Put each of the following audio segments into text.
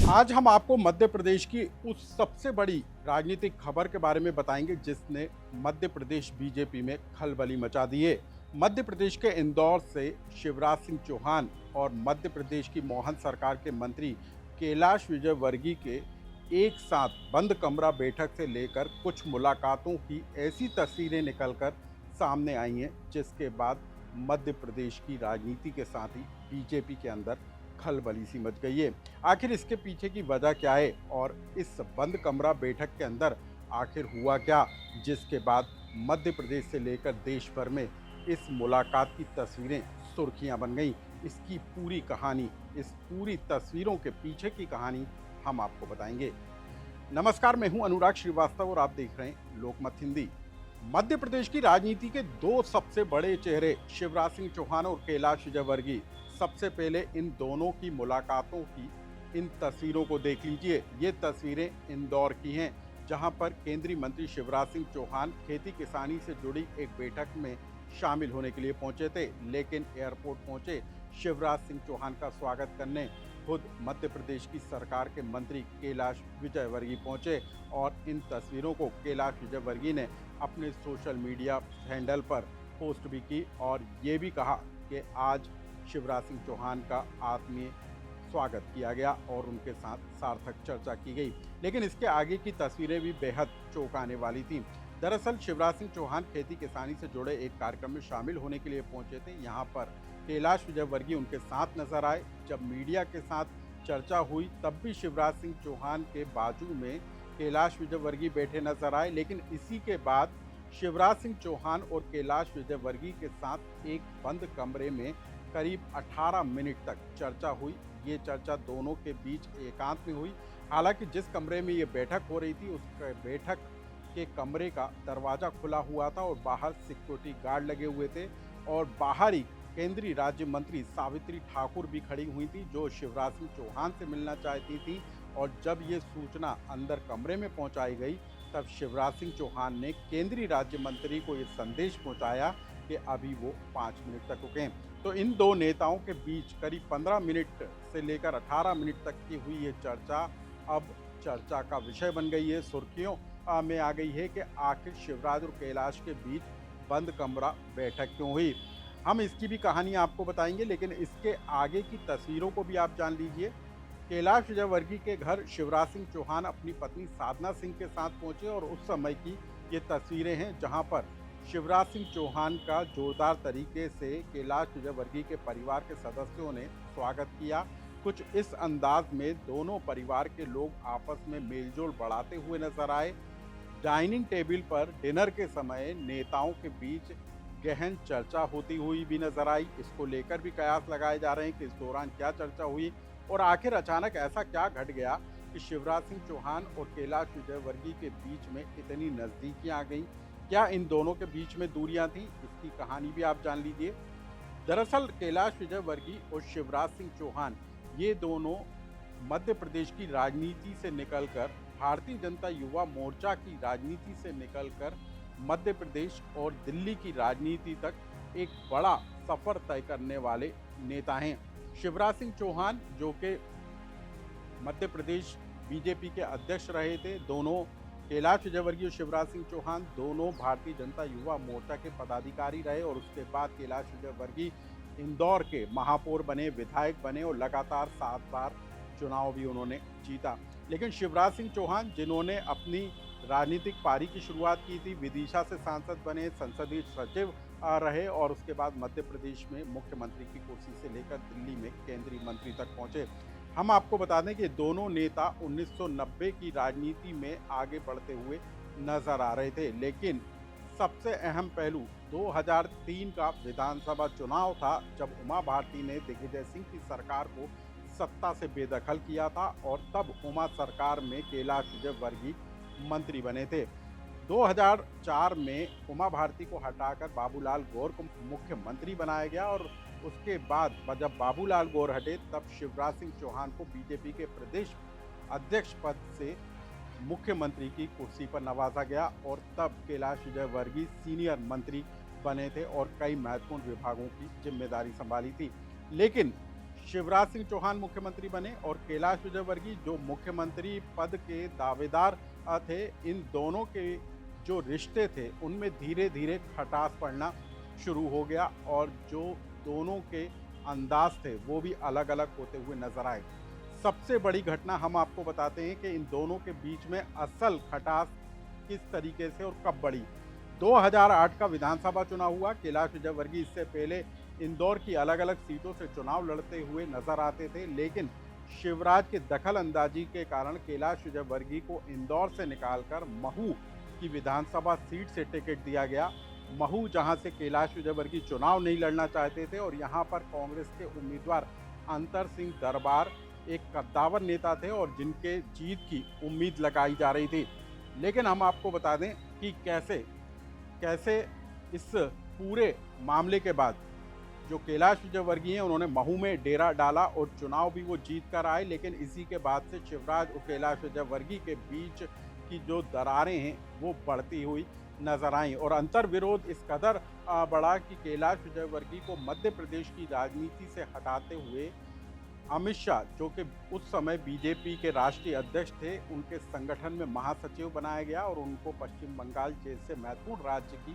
आज हम आपको मध्य प्रदेश की उस सबसे बड़ी राजनीतिक खबर के बारे में बताएंगे जिसने मध्य प्रदेश बीजेपी में खलबली मचा दी है। मध्य प्रदेश के इंदौर से शिवराज सिंह चौहान और मध्य प्रदेश की मोहन सरकार के मंत्री कैलाश विजयवर्गीय के एक साथ बंद कमरा बैठक से लेकर कुछ मुलाकातों की ऐसी तस्वीरें निकलकर सामने आई हैं जिसके बाद मध्य प्रदेश की राजनीति के साथ ही बीजेपी के अंदर खलबली सी मच गई है। आखिर इसके पीछे की वजह क्या है और इस बंद कमरा बैठक के अंदर आखिर हुआ क्या, जिसके बाद मध्य प्रदेश से लेकर देश भर में इस मुलाकात की तस्वीरें सुर्खियां बन गईं। इसकी पूरी कहानी, इस पूरी तस्वीरों के पीछे की कहानी हम आपको बताएंगे। नमस्कार, मैं हूं अनुराग श्रीवास्तव और आप देख रहे हैं लोकमत हिंदी। मध्य प्रदेश की राजनीति के दो सबसे बड़े चेहरे शिवराज सिंह चौहान और कैलाश विजयवर्गीय, सबसे पहले इन दोनों की मुलाकातों की इन तस्वीरों को देख लीजिए। ये तस्वीरें इंदौर की हैं, जहां पर केंद्रीय मंत्री शिवराज सिंह चौहान खेती किसानी से जुड़ी एक बैठक में शामिल होने के लिए पहुंचे थे, लेकिन एयरपोर्ट पहुंचे शिवराज सिंह चौहान का स्वागत करने खुद मध्य प्रदेश की सरकार के मंत्री कैलाश विजयवर्गीय पहुंचे और इन तस्वीरों को कैलाश विजयवर्गीय ने अपने सोशल मीडिया हैंडल पर पोस्ट भी की और ये भी कहा कि आज शिवराज सिंह चौहान का आत्मीय स्वागत किया गया और उनके साथ सार्थक चर्चा की गई। लेकिन इसके आगे की तस्वीरें भी बेहद चौंकाने वाली थीं। दरअसल शिवराज सिंह चौहान खेती किसानी से जुड़े एक कार्यक्रम में शामिल होने के लिए पहुंचे थे। यहाँ पर कैलाश विजयवर्गीय उनके साथ नजर आए। जब मीडिया के साथ चर्चा हुई तब भी शिवराज सिंह चौहान के बाजू में कैलाश विजयवर्गीय बैठे नजर आए, लेकिन इसी के बाद शिवराज सिंह चौहान और कैलाश विजयवर्गीय के साथ एक बंद कमरे में करीब 18 मिनट तक चर्चा हुई। ये चर्चा दोनों के बीच एकांत में हुई। हालांकि जिस कमरे में ये बैठक हो रही थी उस बैठक के कमरे का दरवाज़ा खुला हुआ था और बाहर सिक्योरिटी गार्ड लगे हुए थे और बाहर ही केंद्रीय राज्य मंत्री सावित्री ठाकुर भी खड़ी हुई थी, जो शिवराज सिंह चौहान से मिलना चाहती थी। और जब ये सूचना अंदर कमरे में पहुंचाई गई तब शिवराज सिंह चौहान ने केंद्रीय राज्य मंत्री को ये संदेश पहुंचाया कि अभी वो 5 मिनट तक रुकें। तो इन दो नेताओं के बीच करीब 15 मिनट से लेकर 18 मिनट तक की हुई ये चर्चा अब चर्चा का विषय बन गई है, सुर्खियों में आ गई है कि आखिर शिवराज और कैलाश के बीच बंद कमरा बैठक क्यों हुई। हम इसकी भी कहानी आपको बताएंगे, लेकिन इसके आगे की तस्वीरों को भी आप जान लीजिए। कैलाश विजयवर्गीय के घर शिवराज सिंह चौहान अपनी पत्नी साधना सिंह के साथ पहुंचे और उस समय की ये तस्वीरें हैं जहां पर शिवराज सिंह चौहान का जोरदार तरीके से कैलाश विजयवर्गीय के परिवार के सदस्यों ने स्वागत किया। कुछ इस अंदाज में दोनों परिवार के लोग आपस में मेलजोल बढ़ाते हुए नजर आए। डाइनिंग टेबल पर डिनर के समय नेताओं के बीच गहन चर्चा होती हुई भी नजर आई। इसको लेकर भी कयास लगाए जा रहे हैं कि इस दौरान क्या चर्चा हुई और आखिर अचानक ऐसा क्या घट गया कि शिवराज सिंह चौहान और कैलाश विजयवर्गीय के बीच में इतनी नज़दीकियां आ गई। क्या इन दोनों के बीच में दूरियां थी, इसकी कहानी भी आप जान लीजिए। दरअसल कैलाश विजयवर्गीय और शिवराज सिंह चौहान ये दोनों मध्य प्रदेश की राजनीति से निकलकर भारतीय जनता युवा मोर्चा की राजनीति से निकलकर मध्य प्रदेश और दिल्ली की राजनीति तक एक बड़ा सफर तय करने वाले नेता हैं। शिवराज सिंह चौहान जो कि मध्य प्रदेश बीजेपी के अध्यक्ष रहे थे, दोनों कैलाश विजयवर्गीय और शिवराज सिंह चौहान दोनों भारतीय जनता युवा मोर्चा के पदाधिकारी रहे और उसके बाद कैलाश विजयवर्गीय इंदौर के महापौर बने, विधायक बने और लगातार 7 बार चुनाव भी उन्होंने जीता। लेकिन शिवराज सिंह चौहान जिन्होंने अपनी राजनीतिक पारी की शुरुआत की थी, विदिशा से सांसद बने, संसदीय सचिव रहे और उसके बाद मध्य प्रदेश में मुख्यमंत्री की कुर्सी से लेकर दिल्ली में केंद्रीय मंत्री तक पहुंचे। हम आपको बता दें कि दोनों नेता 1990 की राजनीति में आगे बढ़ते हुए नजर आ रहे थे, लेकिन सबसे अहम पहलू 2003 का विधानसभा चुनाव था, जब उमा भारती ने दिग्विजय सिंह की सरकार को सत्ता से बेदखल किया था और तब उमा सरकार में कैलाश विजयवर्गीय मंत्री बने थे। 2004 में उमा भारती को हटाकर बाबूलाल गौर को मुख्यमंत्री बनाया गया और उसके बाद जब बाबूलाल गौर हटे तब शिवराज सिंह चौहान को बीजेपी के प्रदेश अध्यक्ष पद से मुख्यमंत्री की कुर्सी पर नवाजा गया और तब कैलाश विजयवर्गीय सीनियर मंत्री बने थे और कई महत्वपूर्ण विभागों की जिम्मेदारी संभाली थी। लेकिन शिवराज सिंह चौहान मुख्यमंत्री बने और कैलाश विजयवर्गीय जो मुख्यमंत्री पद के दावेदार थे। इन दोनों के जो रिश्ते थे उनमें धीरे धीरे खटास पड़ना शुरू हो गया और जो दोनों के अंदाज थे वो भी अलग अलग होते हुए नजर आए। सबसे बड़ी घटना हम आपको बताते हैं कि इन दोनों के बीच में असल खटास किस तरीके से और कब बढ़ी। 2008 का विधानसभा चुनाव हुआ। कैलाश विजयवर्गीय इससे पहले इंदौर की अलग अलग सीटों से चुनाव लड़ते हुए नजर आते थे, लेकिन शिवराज के दखल अंदाजी के कारण कैलाश विजयवर्गीय को इंदौर से निकालकर महू की विधानसभा सीट से टिकट दिया गया। महू जहां से कैलाश विजयवर्गीय चुनाव नहीं लड़ना चाहते थे और यहां पर कांग्रेस के उम्मीदवार अंतर सिंह दरबार एक कद्दावर नेता थे और जिनके जीत की उम्मीद लगाई जा रही थी। लेकिन हम आपको बता दें कि कैसे कैसे इस पूरे मामले के बाद जो कैलाश विजयवर्गीय हैं उन्होंने महू में डेरा डाला और चुनाव भी वो जीत कर आए। लेकिन इसी के बाद से शिवराज और कैलाश विजयवर्गीय के बीच की जो दरारें हैं वो बढ़ती हुई नजर आई और अंतर विरोध इस कदर बढ़ा कि कैलाश विजयवर्गीय को मध्य प्रदेश की राजनीति से हटाते हुए अमित शाह, जो कि उस समय बीजेपी के राष्ट्रीय अध्यक्ष थे, उनके संगठन में महासचिव बनाया गया और उनको पश्चिम बंगाल जैसे महत्वपूर्ण राज्य की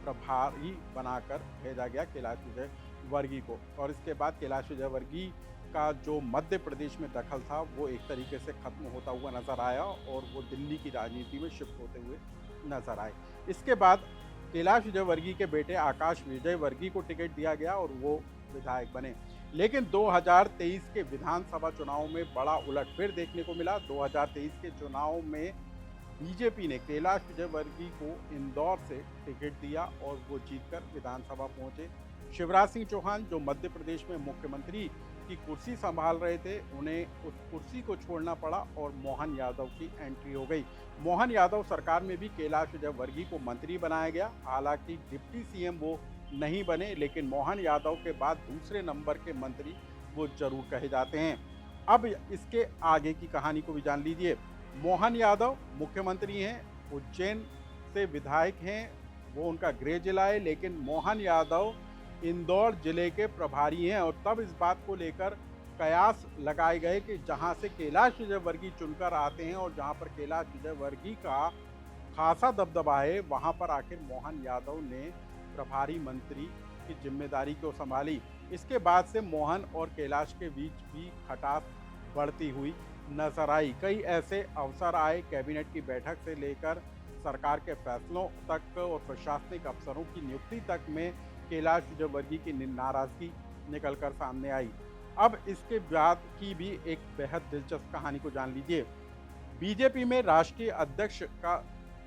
प्रभारी बनाकर भेजा गया कैलाश विजयवर्गीय को। और इसके बाद कैलाश विजयवर्गीय का जो मध्य प्रदेश में दखल था वो एक तरीके से खत्म होता हुआ नजर आया और वो दिल्ली की राजनीति में शिफ्ट होते हुए नजर आए। इसके बाद कैलाश विजयवर्गीय के बेटे आकाश विजयवर्गीय को टिकट दिया गया और वो विधायक बने। लेकिन 2023 के विधानसभा चुनाव में बड़ा उलटफेर देखने को मिला। 2023 के चुनाव में बीजेपी ने कैलाश विजयवर्गीय को इंदौर से टिकट दिया और वो जीतकर विधानसभा पहुंचे। शिवराज सिंह चौहान जो मध्य प्रदेश में मुख्यमंत्री की कुर्सी संभाल रहे थे, उन्हें उस कुर्सी को छोड़ना पड़ा और मोहन यादव की एंट्री हो गई। मोहन यादव सरकार में भी कैलाश विजयवर्गीय को मंत्री बनाया गया। हालांकि डिप्टी सीएम वो नहीं बने, लेकिन मोहन यादव के बाद दूसरे नंबर के मंत्री वो जरूर कहे जाते हैं। अब इसके आगे की कहानी को भी जान लीजिए। मोहन यादव मुख्यमंत्री हैं, उज्जैन से विधायक हैं, वो उनका गृह जिला है, लेकिन मोहन यादव इंदौर जिले के प्रभारी हैं और तब इस बात को लेकर कयास लगाए गए कि जहां से कैलाश विजयवर्गीय चुनकर आते हैं और जहां पर कैलाश विजयवर्गीय का खासा दबदबा है, वहां पर आखिर मोहन यादव ने प्रभारी मंत्री की जिम्मेदारी को संभाली। इसके बाद से मोहन और कैलाश के बीच भी खटास बढ़ती हुई नजर आई। कई ऐसे अवसर आए, कैबिनेट की बैठक से लेकर सरकार के फैसलों तक और प्रशासनिक अफसरों की नियुक्ति तक में कैलाश विजयवर्गीय की नाराजगी निकलकर सामने आई। अब इसके बाद की भी एक बेहद दिलचस्प कहानी को जान लीजिए। बीजेपी में राष्ट्रीय अध्यक्ष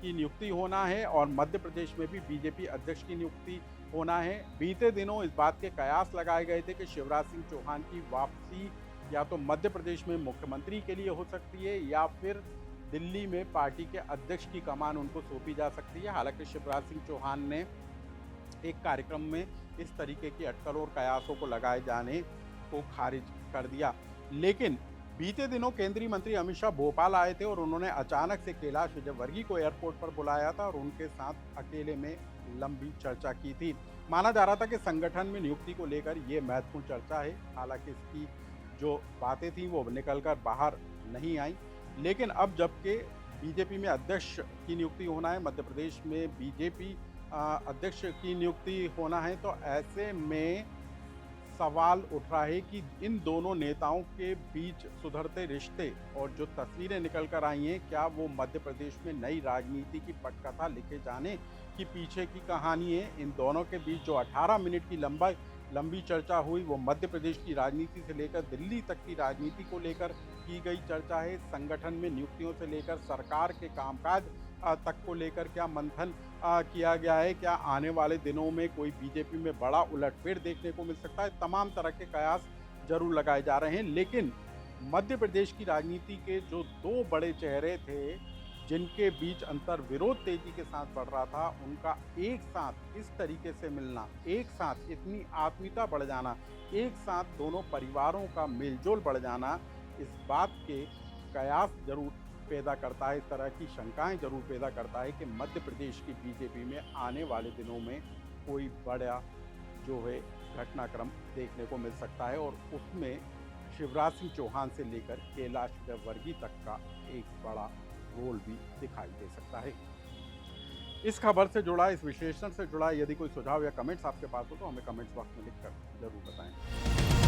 की नियुक्ति होना है और मध्य प्रदेश में भी बीजेपी अध्यक्ष की नियुक्ति होना है। बीते दिनों इस बात के कयास लगाए गए थे कि शिवराज सिंह चौहान की वापसी या तो मध्य प्रदेश में मुख्यमंत्री के लिए हो सकती है या फिर दिल्ली में पार्टी के अध्यक्ष की कमान उनको सौंपी जा सकती है। हालांकि शिवराज सिंह चौहान ने एक कार्यक्रम में इस तरीके की अटकल और कयासों को लगाए जाने को खारिज कर दिया। लेकिन बीते दिनों केंद्रीय मंत्री अमित शाह भोपाल आए थे और उन्होंने अचानक से कैलाश विजयवर्गीय को एयरपोर्ट पर बुलाया था और उनके साथ अकेले में लंबी चर्चा की थी। माना जा रहा था कि संगठन में नियुक्ति को लेकर ये महत्वपूर्ण चर्चा है। हालांकि इसकी जो बातें थी वो निकलकर बाहर नहीं आई। लेकिन अब जबकि बीजेपी में अध्यक्ष की नियुक्ति होना है, मध्य प्रदेश में बीजेपी अध्यक्ष की नियुक्ति होना है, तो ऐसे में सवाल उठ रहा है कि इन दोनों नेताओं के बीच सुधरते रिश्ते और जो तस्वीरें निकल कर आई हैं, क्या वो मध्य प्रदेश में नई राजनीति की पटकथा लिखे जाने की पीछे की कहानी है। इन दोनों के बीच जो 18 मिनट की लंबी चर्चा हुई वो मध्य प्रदेश की राजनीति से लेकर दिल्ली तक की राजनीति को लेकर की गई चर्चा है। संगठन में नियुक्तियों से लेकर सरकार के कामकाज तक को लेकर क्या मंथन किया गया है, क्या आने वाले दिनों में कोई बीजेपी में बड़ा उलटफेर देखने को मिल सकता है। तमाम तरह के कयास जरूर लगाए जा रहे हैं। लेकिन मध्य प्रदेश की राजनीति के जो दो बड़े चेहरे थे जिनके बीच अंतर विरोध तेजी के साथ बढ़ रहा था, उनका एक साथ इस तरीके से मिलना, एक साथ इतनी आत्मीयता बढ़ जाना, एक साथ दोनों परिवारों का मेलजोल बढ़ जाना, इस बात के कयास जरूर पैदा करता है, इस तरह की शंकाएं जरूर पैदा करता है कि मध्य प्रदेश की बीजेपी में आने वाले दिनों में कोई बड़ा जो है घटनाक्रम देखने को मिल सकता है और उसमें शिवराज सिंह चौहान से लेकर कैलाश विजयवर्गीय तक का एक बड़ा रोल भी दिखाई दे सकता है। इस खबर से जुड़ा, इस विश्लेषण से जुड़ा यदि कोई सुझाव या कमेंट्स आपके पास हो तो हमें कमेंट्स बॉक्स में लिखकर जरूर बताएं।